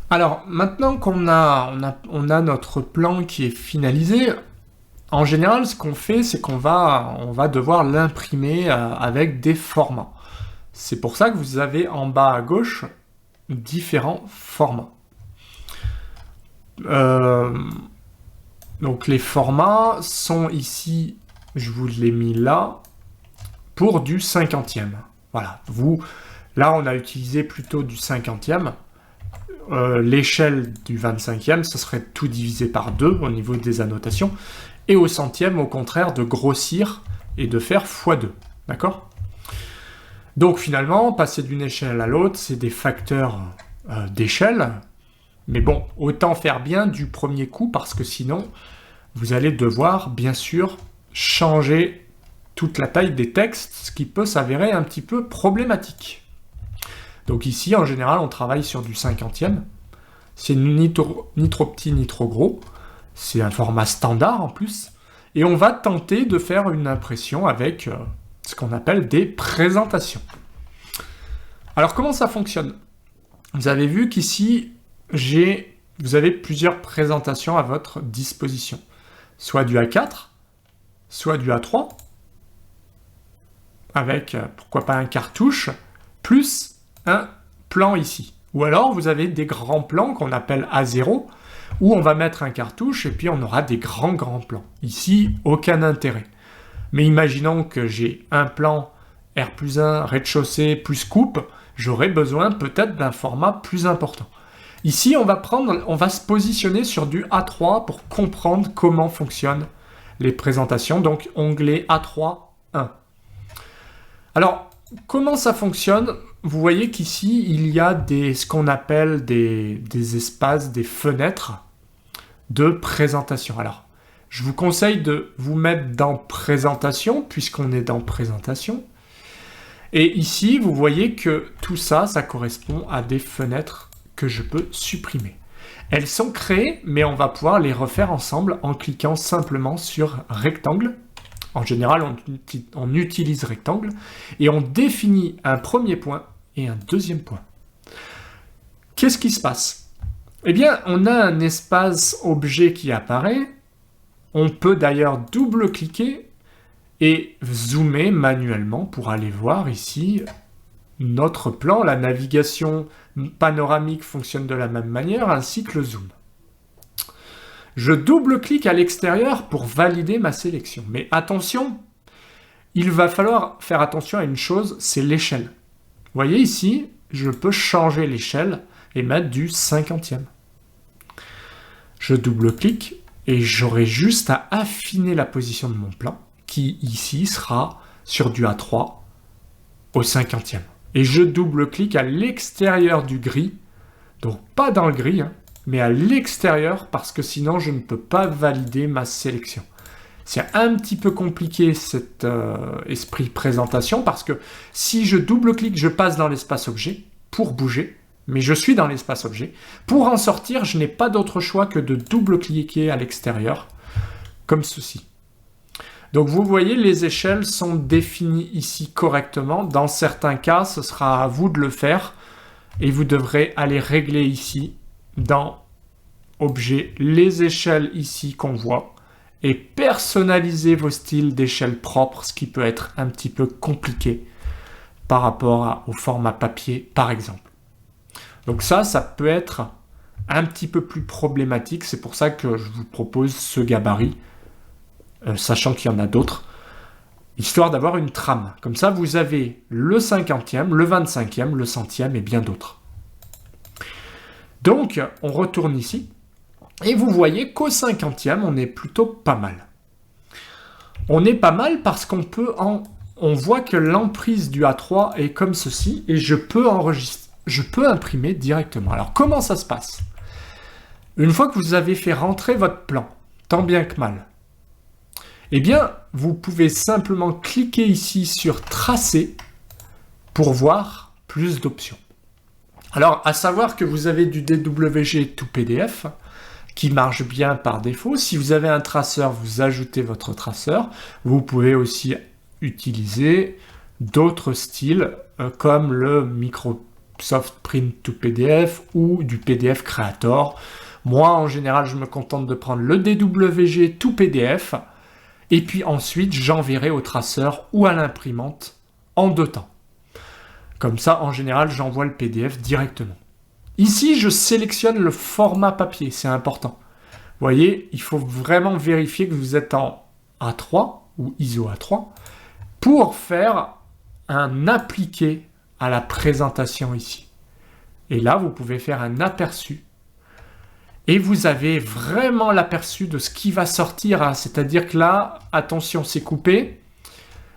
Alors, maintenant qu'on a notre plan qui est finalisé, en général, ce qu'on fait, c'est on va devoir l'imprimer avec des formats. C'est pour ça que vous avez en bas à gauche différents formats. Donc les formats sont ici, je vous l'ai mis là, pour du 50e. Voilà, là on a utilisé plutôt du 50e. L'échelle du 25e, ce serait tout divisé par 2 au niveau des annotations. Et au centième, au contraire, de grossir et de faire x2. D'accord? Donc finalement, passer d'une échelle à l'autre, c'est des facteurs d'échelle. Mais bon, autant faire bien du premier coup, parce que sinon, vous allez devoir, bien sûr, changer toute la taille des textes, ce qui peut s'avérer un petit peu problématique. Donc ici, en général, on travaille sur du 50e. C'est ni trop petit ni trop gros. C'est un format standard en plus. Et on va tenter de faire une impression avec ce qu'on appelle des présentations. Alors comment ça fonctionne? Vous avez vu qu'ici, vous avez plusieurs présentations à votre disposition. Soit du A4, soit du A3, avec, pourquoi pas, un cartouche, plus un plan ici. Ou alors, vous avez des grands plans qu'on appelle A0, où on va mettre un cartouche et puis on aura des grands plans. Ici, aucun intérêt. Mais imaginons que j'ai un plan R+1, rez-de-chaussée, plus coupe, j'aurai besoin peut-être d'un format plus important. Ici, on va se positionner sur du A3 pour comprendre comment fonctionnent les présentations. Donc, onglet A3, 1. Alors, comment ça fonctionne? Vous voyez qu'ici, il y a ce qu'on appelle des espaces, des fenêtres de présentation. Alors, je vous conseille de vous mettre dans présentation, puisqu'on est dans présentation. Et ici, vous voyez que tout ça, ça correspond à des fenêtres que je peux supprimer. Elles sont créées, mais on va pouvoir les refaire ensemble en cliquant simplement sur rectangle. En général, on utilise rectangle et on définit un premier point et un deuxième point. Qu'est-ce qui se passe? Eh bien, on a un espace objet qui apparaît. On peut d'ailleurs double-cliquer et zoomer manuellement pour aller voir ici notre plan. La navigation panoramique fonctionne de la même manière, ainsi que le zoom. Je double-clique à l'extérieur pour valider ma sélection. Mais attention, il va falloir faire attention à une chose, c'est l'échelle. Vous voyez ici, je peux changer l'échelle et mettre du 50e. Je double-clique et j'aurai juste à affiner la position de mon plan, qui ici sera sur du A3 au 50e. Et je double-clique à l'extérieur du gris, donc pas dans le gris, mais à l'extérieur, parce que sinon je ne peux pas valider ma sélection. C'est un petit peu compliqué cet esprit présentation, parce que si je double-clique, je passe dans l'espace objet pour bouger, mais je suis dans l'espace objet. Pour en sortir, je n'ai pas d'autre choix que de double-cliquer à l'extérieur, comme ceci. Donc vous voyez, les échelles sont définies ici correctement. Dans certains cas, ce sera à vous de le faire, et vous devrez aller régler ici, dans Objet, les échelles ici qu'on voit, et personnaliser vos styles d'échelle propres, ce qui peut être un petit peu compliqué par rapport au format papier, par exemple. Donc ça peut être un petit peu plus problématique, c'est pour ça que je vous propose ce gabarit, sachant qu'il y en a d'autres, histoire d'avoir une trame. Comme ça, vous avez le 50e, le 25e, le 100e et bien d'autres. Donc, on retourne ici, et vous voyez qu'au 50e, on est plutôt pas mal. On est pas mal parce qu'on voit que l'emprise du A3 est comme ceci, et je peux imprimer directement. Alors, comment ça se passe? Une fois que vous avez fait rentrer votre plan, tant bien que mal, eh bien, vous pouvez simplement cliquer ici sur Tracer pour voir plus d'options. Alors, à savoir que vous avez du DWG to PDF qui marche bien par défaut. Si vous avez un traceur, vous ajoutez votre traceur. Vous pouvez aussi utiliser d'autres styles comme le Soft Print to PDF ou du PDF Creator. Moi, en général, je me contente de prendre le DWG to PDF et puis ensuite, j'enverrai au traceur ou à l'imprimante en 2 temps. Comme ça, en général, j'envoie le PDF directement. Ici, je sélectionne le format papier, c'est important. Vous voyez, il faut vraiment vérifier que vous êtes en A3 ou ISO A3 pour faire un appliqué à la présentation ici. Et là, vous pouvez faire un aperçu. Et vous avez vraiment l'aperçu de ce qui va sortir. Hein. C'est-à-dire que là, attention, c'est coupé.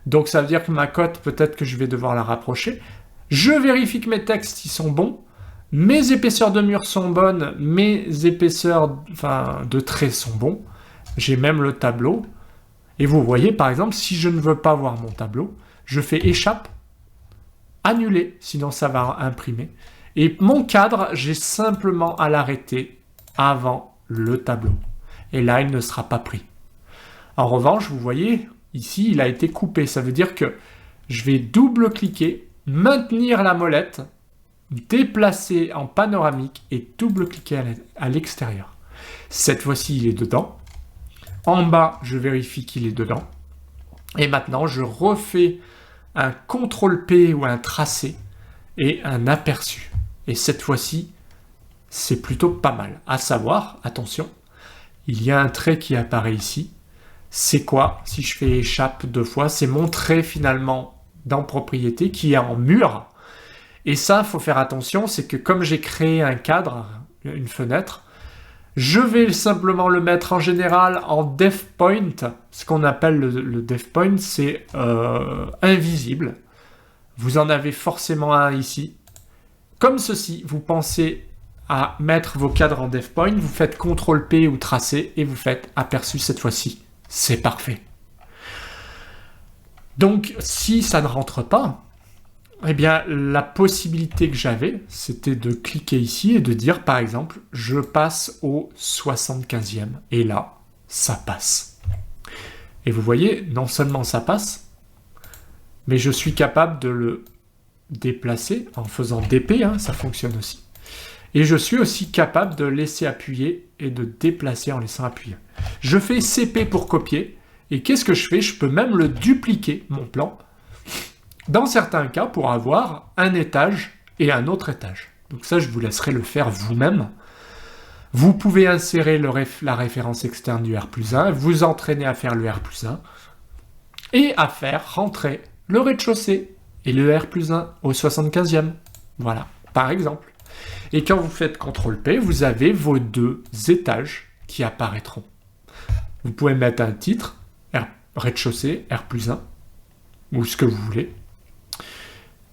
Donc, ça veut dire que ma cote, peut-être que je vais devoir la rapprocher. Je vérifie que mes textes, ils sont bons. Mes épaisseurs de mur sont bonnes. Mes épaisseurs de traits sont bons. J'ai même le tableau. Et vous voyez, par exemple, si je ne veux pas voir mon tableau, je fais échappe, annuler, sinon ça va imprimer. Et mon cadre, j'ai simplement à l'arrêter avant le tableau. Et là, il ne sera pas pris. En revanche, vous voyez, ici, il a été coupé. Ça veut dire que je vais double-cliquer, maintenir la molette, déplacer en panoramique et double-cliquer à l'extérieur. Cette fois-ci, il est dedans. En bas, je vérifie qu'il est dedans. Et maintenant, je refais un CTRL-P ou un tracé et un aperçu. Et cette fois-ci, c'est plutôt pas mal. À savoir, attention, il y a un trait qui apparaît ici. C'est quoi? Si je fais échappe 2 fois, c'est mon trait finalement dans propriété qui est en mur. Et ça, il faut faire attention, c'est que comme j'ai créé un cadre, une fenêtre, je vais simplement le mettre en général en def point. Ce qu'on appelle le def point, c'est invisible. Vous en avez forcément un ici. Comme ceci, vous pensez à mettre vos cadres en def point, vous faites CTRL-P ou tracé et vous faites aperçu cette fois-ci. C'est parfait. Donc, si ça ne rentre pas, eh bien, la possibilité que j'avais, c'était de cliquer ici et de dire, par exemple, je passe au 75e. Et là, ça passe. Et vous voyez, non seulement ça passe, mais je suis capable de le déplacer en faisant DP, hein, ça fonctionne aussi. Et je suis aussi capable de laisser appuyer et de déplacer en laissant appuyer. Je fais CP pour copier. Et qu'est-ce que je fais? Je peux même le dupliquer, mon plan, dans certains cas, pour avoir un étage et un autre étage. Donc ça, je vous laisserai le faire vous-même. Vous pouvez insérer la référence externe du R+1, vous entraîner à faire le R+1 et à faire rentrer le rez-de-chaussée et le R+1 au 75e. Voilà, par exemple. Et quand vous faites CTRL-P, vous avez vos 2 étages qui apparaîtront. Vous pouvez mettre un titre, rez-de-chaussée, R+1, ou ce que vous voulez.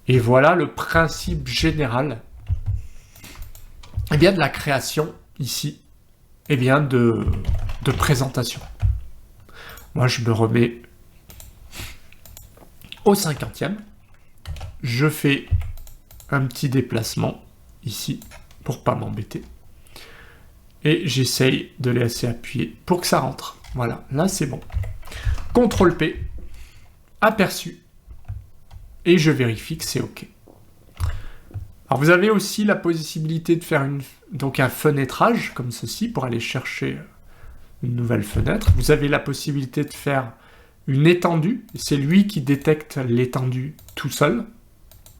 Et voilà le principe général de la création ici, de présentation. Moi, je me remets au 50e. Je fais un petit déplacement ici pour pas m'embêter. Et j'essaye de laisser appuyer pour que ça rentre. Voilà, là c'est bon. CTRL-P, aperçu. Et je vérifie que c'est OK. Alors vous avez aussi la possibilité de faire un fenêtrage comme ceci pour aller chercher une nouvelle fenêtre. Vous avez la possibilité de faire une étendue. C'est lui qui détecte l'étendue tout seul.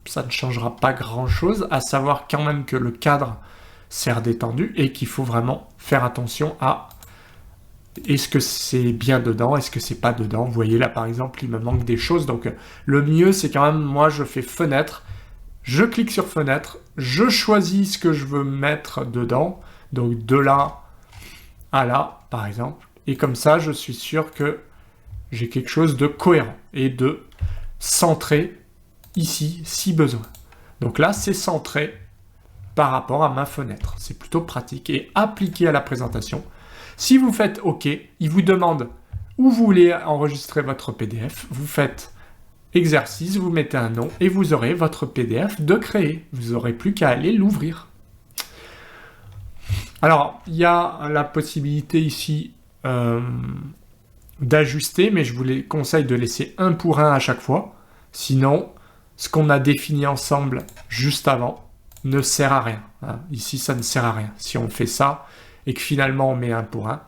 Ça ne changera pas grand-chose, à savoir quand même que le cadre sert d'étendue et qu'il faut vraiment faire attention à est-ce que c'est bien dedans, est-ce que c'est pas dedans. Vous voyez là par exemple, il me manque des choses. Donc le mieux c'est quand même, moi je fais fenêtre, je clique sur fenêtre, je choisis ce que je veux mettre dedans. Donc de là à là par exemple. Et comme ça je suis sûr que j'ai quelque chose de cohérent et de centré ici si besoin. Donc là c'est centré par rapport à ma fenêtre. C'est plutôt pratique et appliqué à la présentation. Si vous faites OK, il vous demande où vous voulez enregistrer votre PDF. Vous faites exercice, vous mettez un nom et vous aurez votre PDF de créer. Vous n'aurez plus qu'à aller l'ouvrir. Alors, il y a la possibilité ici d'ajuster, mais je vous conseille de laisser 1 pour 1 à chaque fois. Sinon, ce qu'on a défini ensemble juste avant, ne sert à rien. Hein. Ici, ça ne sert à rien. Si on fait ça et que finalement on met 1 pour 1.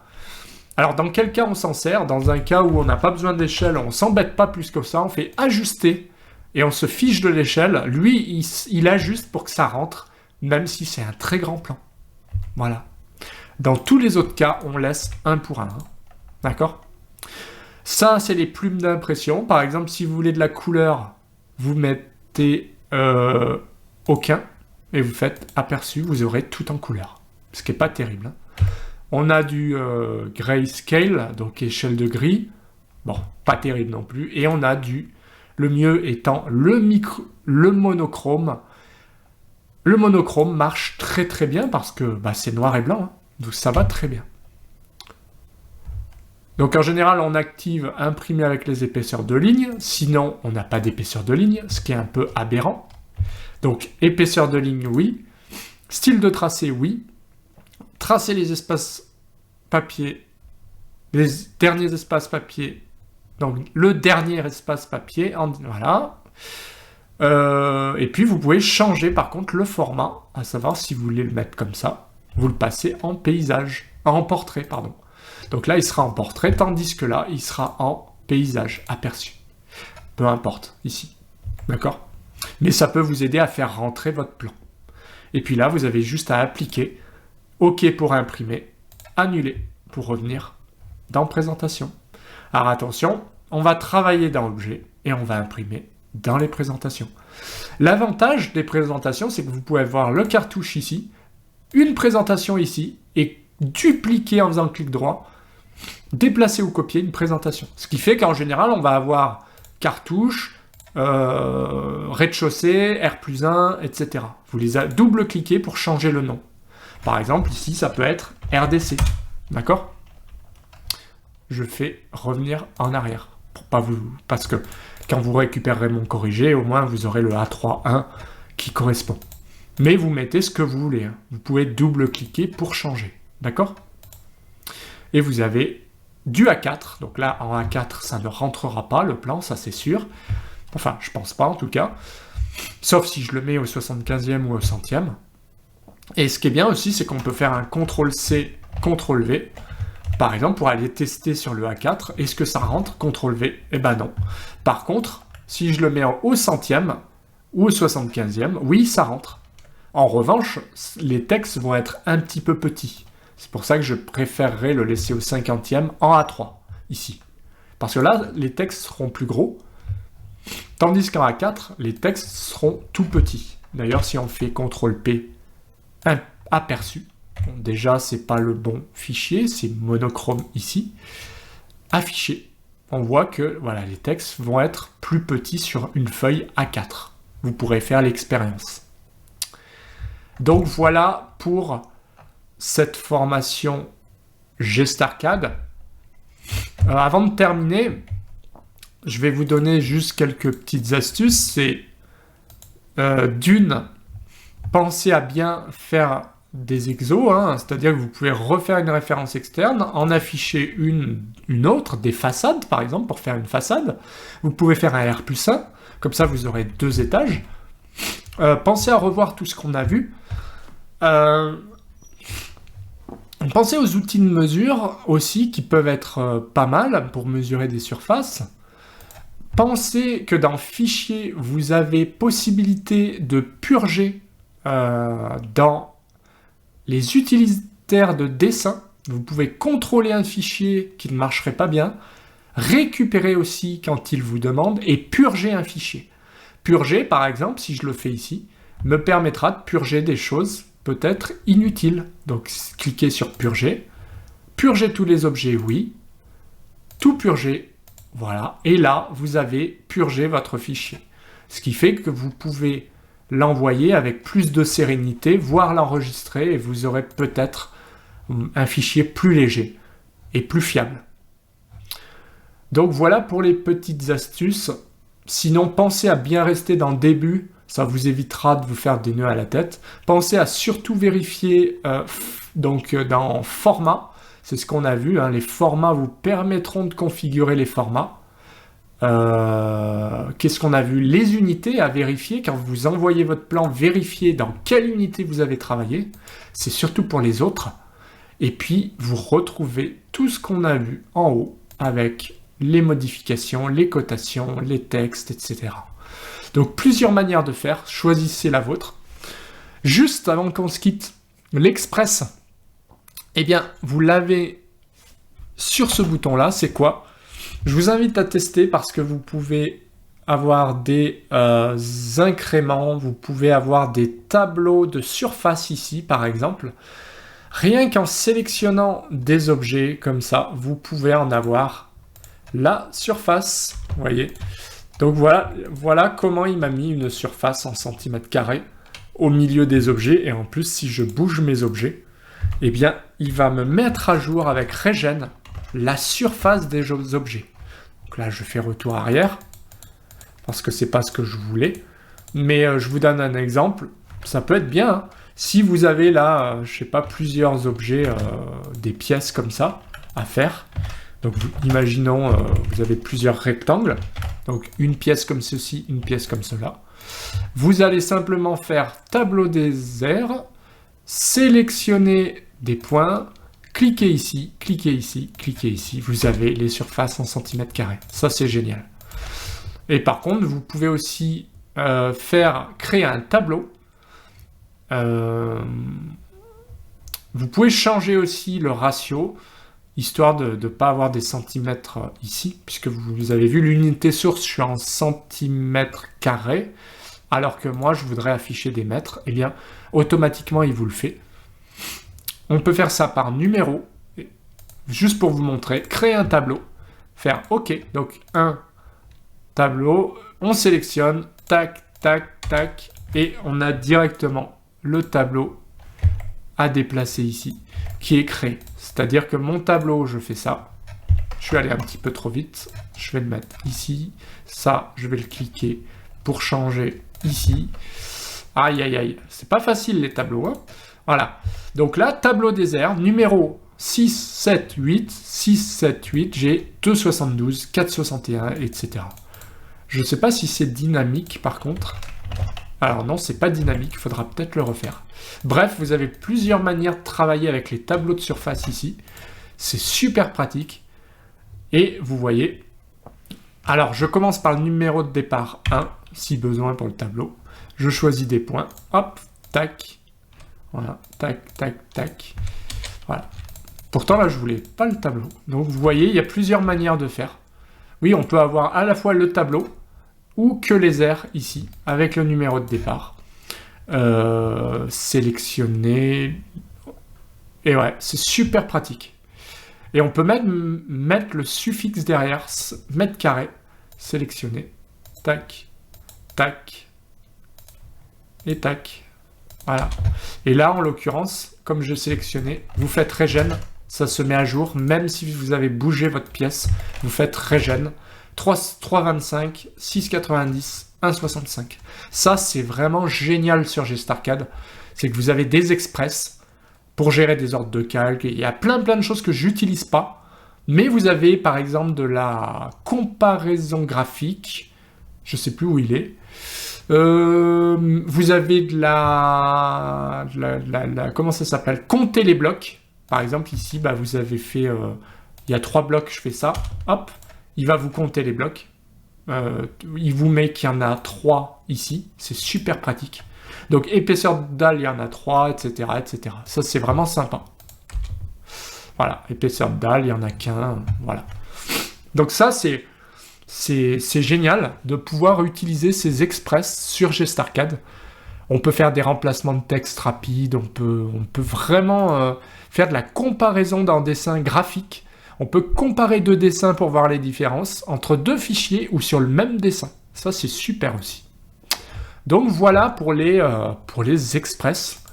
Alors, dans quel cas on s'en sert? Dans un cas où on n'a pas besoin d'échelle, on s'embête pas plus que ça, on fait ajuster et on se fiche de l'échelle. Lui, il ajuste pour que ça rentre, même si c'est un très grand plan. Voilà. Dans tous les autres cas, on laisse 1 pour 1. Hein. D'accord? Ça, c'est les plumes d'impression. Par exemple, si vous voulez de la couleur, vous mettez aucun et vous faites aperçu, vous aurez tout en couleur. Ce qui n'est pas terrible. Hein. On a du grayscale, donc échelle de gris. Bon, pas terrible non plus. Et on a le mieux étant le monochrome. Le monochrome marche très très bien parce que c'est noir et blanc. Hein. Donc ça va très bien. Donc en général, on active imprimer avec les épaisseurs de ligne. Sinon, on n'a pas d'épaisseur de ligne, ce qui est un peu aberrant. Donc épaisseur de ligne, oui. Style de tracé, oui. Tracer les espaces papier, les derniers espaces papier, donc le dernier espace papier, voilà. Et puis vous pouvez changer par contre le format, à savoir si vous voulez le mettre comme ça, vous le passez en paysage, en portrait, pardon. Donc là il sera en portrait, tandis que là il sera en paysage, aperçu. Peu importe, ici, d'accord? Mais ça peut vous aider à faire rentrer votre plan. Et puis là vous avez juste à appliquer OK pour imprimer, annuler pour revenir dans présentation. Alors attention, on va travailler dans objet et on va imprimer dans les présentations. L'avantage des présentations, c'est que vous pouvez voir le cartouche ici, une présentation ici, et dupliquer en faisant clic droit, déplacer ou copier une présentation. Ce qui fait qu'en général, on va avoir cartouche, rez-de-chaussée, R+1, etc. Vous les double-cliquez pour changer le nom. Par exemple, ici, ça peut être RDC. D'accord? Je fais revenir en arrière. Parce que quand vous récupérerez mon corrigé, au moins vous aurez le A3.1 qui correspond. Mais vous mettez ce que vous voulez. Hein. Vous pouvez double-cliquer pour changer. D'accord? Et vous avez du A4. Donc là, en A4, ça ne rentrera pas, le plan, ça c'est sûr. Enfin, je pense pas en tout cas. Sauf si je le mets au 75e ou au 100e. Et ce qui est bien aussi, c'est qu'on peut faire un CTRL-C, CTRL-V, par exemple, pour aller tester sur le A4. Est-ce que ça rentre? CTRL-V? Eh ben non. Par contre, si je le mets au 100e ou au 75e, oui, ça rentre. En revanche, les textes vont être un petit peu petits. C'est pour ça que je préférerais le laisser au 50e en A3, ici. Parce que là, les textes seront plus gros, tandis qu'en A4, les textes seront tout petits. D'ailleurs, si on fait CTRL-P, aperçu. Bon, déjà, c'est pas le bon fichier, c'est monochrome ici. Affiché. On voit que voilà, les textes vont être plus petits sur une feuille A4. Vous pourrez faire l'expérience. Donc voilà pour cette formation Gestarcade. Avant de terminer, je vais vous donner juste quelques petites astuces. C'est d'une, pensez à bien faire des exos, hein, c'est-à-dire que vous pouvez refaire une référence externe, en afficher une autre, des façades par exemple, pour faire une façade. Vous pouvez faire un R+1, comme ça vous aurez 2 étages. Pensez à revoir tout ce qu'on a vu. Pensez aux outils de mesure aussi, qui peuvent être pas mal pour mesurer des surfaces. Pensez que dans Fichier, vous avez possibilité de purger dans les utilitaires de dessin. Vous pouvez contrôler un fichier qui ne marcherait pas bien, récupérer aussi quand il vous demande, et purger un fichier. Purger, par exemple, si je le fais ici, me permettra de purger des choses peut-être inutiles. Donc, cliquez sur Purger. Purger tous les objets, oui. Tout purger, voilà. Et là, vous avez purgé votre fichier. Ce qui fait que vous pouvez l'envoyer avec plus de sérénité, voire l'enregistrer, et vous aurez peut-être un fichier plus léger et plus fiable. Donc voilà pour les petites astuces. Sinon, pensez à bien rester dans le début, ça vous évitera de vous faire des nœuds à la tête. Pensez à surtout vérifier dans Format, c'est ce qu'on a vu, hein, les formats vous permettront de configurer les formats. Qu'est-ce qu'on a vu? Les unités à vérifier. Quand vous envoyez votre plan, vérifiez dans quelle unité vous avez travaillé. C'est surtout pour les autres. Et puis, vous retrouvez tout ce qu'on a vu en haut avec les modifications, les cotations, les textes, etc. Donc, plusieurs manières de faire. Choisissez la vôtre. Juste avant qu'on se quitte, l'Express, eh bien, vous l'avez sur ce bouton-là. C'est quoi? Je vous invite à tester parce que vous pouvez avoir des incréments, vous pouvez avoir des tableaux de surface ici, par exemple. Rien qu'en sélectionnant des objets comme ça, vous pouvez en avoir la surface, vous voyez. Donc voilà comment il m'a mis une surface en centimètres carrés au milieu des objets. Et en plus, si je bouge mes objets, eh bien, il va me mettre à jour avec Regen la surface des objets. Donc là, je fais retour arrière, parce que c'est pas ce que je voulais. Mais je vous donne un exemple, ça peut être bien, hein. Si vous avez là, je sais pas, plusieurs objets, des pièces comme ça, à faire. Donc imaginons, vous avez plusieurs rectangles. Donc une pièce comme ceci, une pièce comme cela. Vous allez simplement faire tableau des airs, sélectionner des points, cliquez ici, cliquez ici, cliquez ici. Vous avez les surfaces en centimètres carrés. Ça, c'est génial. Et par contre, vous pouvez aussi créer un tableau. Vous pouvez changer aussi le ratio, histoire de ne pas avoir des centimètres ici, puisque vous avez vu l'unité source, je suis en centimètres carrés, alors que moi, je voudrais afficher des mètres. Eh bien, automatiquement, il vous le fait. On peut faire ça par numéro, juste pour vous montrer, créer un tableau, faire OK, donc un tableau, on sélectionne, tac, tac, tac, et on a directement le tableau à déplacer ici, qui est créé. C'est-à-dire que mon tableau, je fais ça, je vais aller un petit peu trop vite, je vais le mettre ici, ça, je vais le cliquer pour changer ici. Aïe, aïe, aïe, c'est pas facile les tableaux, hein. Voilà, donc là, tableau des airs, numéro 6, 7, 8, 6, 7, 8, j'ai 2,72, 4,61, etc. Je ne sais pas si c'est dynamique par contre. Alors non, c'est pas dynamique, il faudra peut-être le refaire. Bref, vous avez plusieurs manières de travailler avec les tableaux de surface ici. C'est super pratique. Et vous voyez, alors je commence par le numéro de départ 1, si besoin pour le tableau. Je choisis des points, hop, tac, voilà, tac, tac, tac, voilà. Pourtant là, je voulais pas le tableau. Donc vous voyez, il y a plusieurs manières de faire. Oui, on peut avoir à la fois le tableau, ou que les airs ici, avec le numéro de départ. Sélectionner. Et ouais, c'est super pratique. Et on peut même mettre le suffixe derrière, mètre carré, sélectionner, tac, tac, et tac. Voilà. Et là, en l'occurrence, comme je sélectionnais, vous faites Regen, ça se met à jour, même si vous avez bougé votre pièce, vous faites Regen. 3,25, 6,90, 1,65. Ça, c'est vraiment génial sur GestArcade. C'est que vous avez des express pour gérer des ordres de calque. Il y a plein de choses que j'utilise pas. Mais vous avez, par exemple, de la comparaison graphique. Je sais plus où il est. Vous avez de la comment ça s'appelle? Compter les blocs. Par exemple, ici, bah, vous avez fait... il y a 3 blocs, je fais ça. Hop. Il va vous compter les blocs. Il vous met qu'il y en a 3 ici. C'est super pratique. Donc, épaisseur de dalle, il y en a 3, etc., etc. Ça, c'est vraiment sympa. Voilà. Épaisseur de dalle, il n'y en a qu'un. Voilà. Donc, ça, c'est génial de pouvoir utiliser ces express sur GestArcade. On peut faire des remplacements de texte rapides. On peut vraiment faire de la comparaison d'un dessin graphique. On peut comparer 2 dessins pour voir les différences entre 2 fichiers ou sur le même dessin. Ça, c'est super aussi. Donc, voilà pour les express.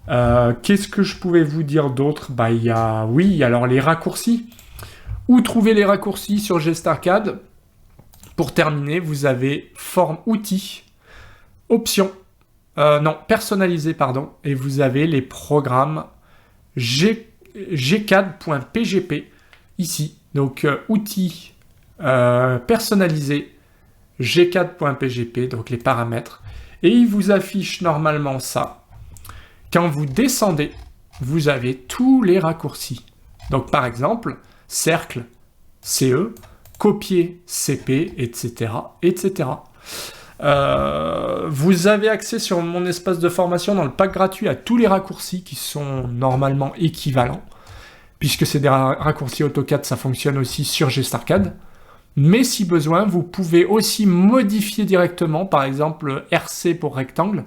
Qu'est-ce que je pouvais vous dire d'autre? Bah, il y a alors les raccourcis. Où trouver les raccourcis sur GestArcade? Pour terminer, vous avez forme outils, options, personnalisé, pardon, et vous avez les programmes gcad.pgp. Ici, donc outils personnaliser g4.pgp, donc les paramètres, et il vous affiche normalement ça. Quand vous descendez, vous avez tous les raccourcis. Donc par exemple, cercle, CE, copier, CP, etc. etc. Vous avez accès sur mon espace de formation dans le pack gratuit à tous les raccourcis qui sont normalement équivalents, puisque c'est des raccourcis AutoCAD, ça fonctionne aussi sur GStarCAD. Mais si besoin, vous pouvez aussi modifier directement, par exemple RC pour rectangle.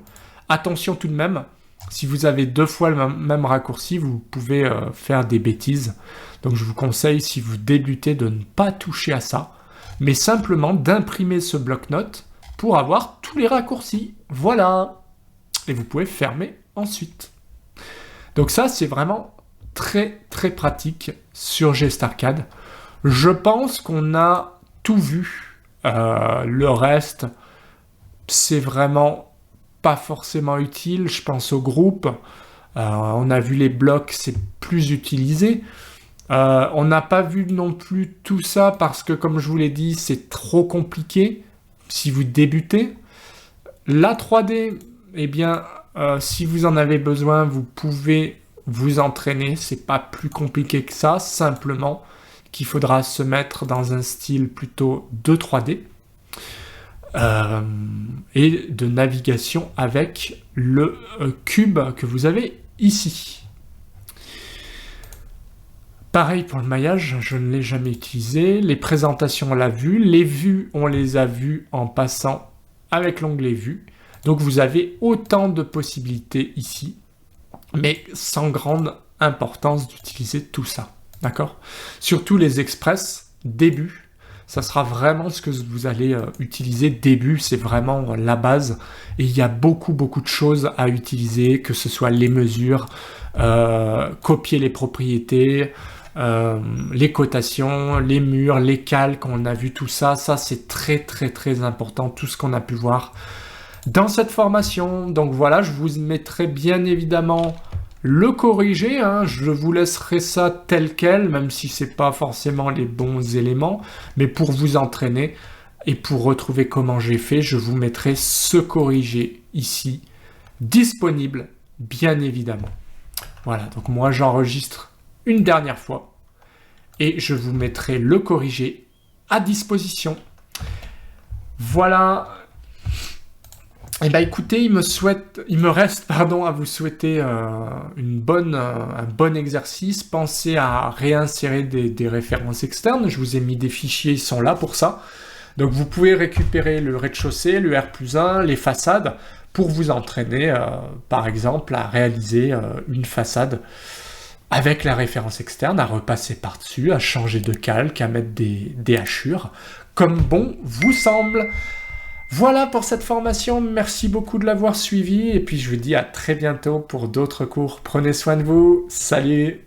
Attention tout de même, si vous avez 2 fois le même raccourci, vous pouvez faire des bêtises. Donc je vous conseille, si vous débutez, de ne pas toucher à ça, mais simplement d'imprimer ce bloc-notes pour avoir tous les raccourcis. Voilà. Et vous pouvez fermer ensuite. Donc ça, c'est vraiment très très pratique sur GStarCAD. Je pense qu'on a tout vu. Le reste, c'est vraiment pas forcément utile. Je pense au groupe. On a vu les blocs, c'est plus utilisé. On n'a pas vu non plus tout ça parce que, comme je vous l'ai dit, c'est trop compliqué si vous débutez. La 3D, eh bien, si vous en avez besoin, vous pouvez vous entraîner. C'est pas plus compliqué que ça, simplement qu'il faudra se mettre dans un style plutôt de 3D et de navigation avec le cube que vous avez ici. Pareil pour le maillage, je ne l'ai jamais utilisé. Les présentations, on l'a vu. Les vues, on les a vues en passant avec l'onglet vues. Donc vous avez autant de possibilités ici, mais sans grande importance d'utiliser tout ça. D'accord? Surtout les express, début, ça sera vraiment ce que vous allez utiliser. Début, c'est vraiment la base. Et il y a beaucoup de choses à utiliser, que ce soit les mesures, copier les propriétés, les cotations, les murs, les calques, on a vu tout ça. Ça, c'est très important, tout ce qu'on a pu voir dans cette formation. Donc voilà, je vous mettrai bien évidemment le corriger, hein. Je vous laisserai ça tel quel, même si c'est pas forcément les bons éléments, mais pour vous entraîner et pour retrouver comment j'ai fait, je vous mettrai ce corriger ici, disponible, bien évidemment. Voilà, donc moi j'enregistre une dernière fois et je vous mettrai le corriger à disposition. Voilà. Eh bien écoutez, il me reste à vous souhaiter un bon exercice. Pensez à réinsérer des références externes. Je vous ai mis des fichiers, ils sont là pour ça. Donc vous pouvez récupérer le rez-de-chaussée, le R+1, les façades, pour vous entraîner, par exemple, à réaliser une façade avec la référence externe, à repasser par-dessus, à changer de calque, à mettre des hachures, comme bon vous semble. Voilà pour cette formation, merci beaucoup de l'avoir suivi et puis je vous dis à très bientôt pour d'autres cours. Prenez soin de vous, salut!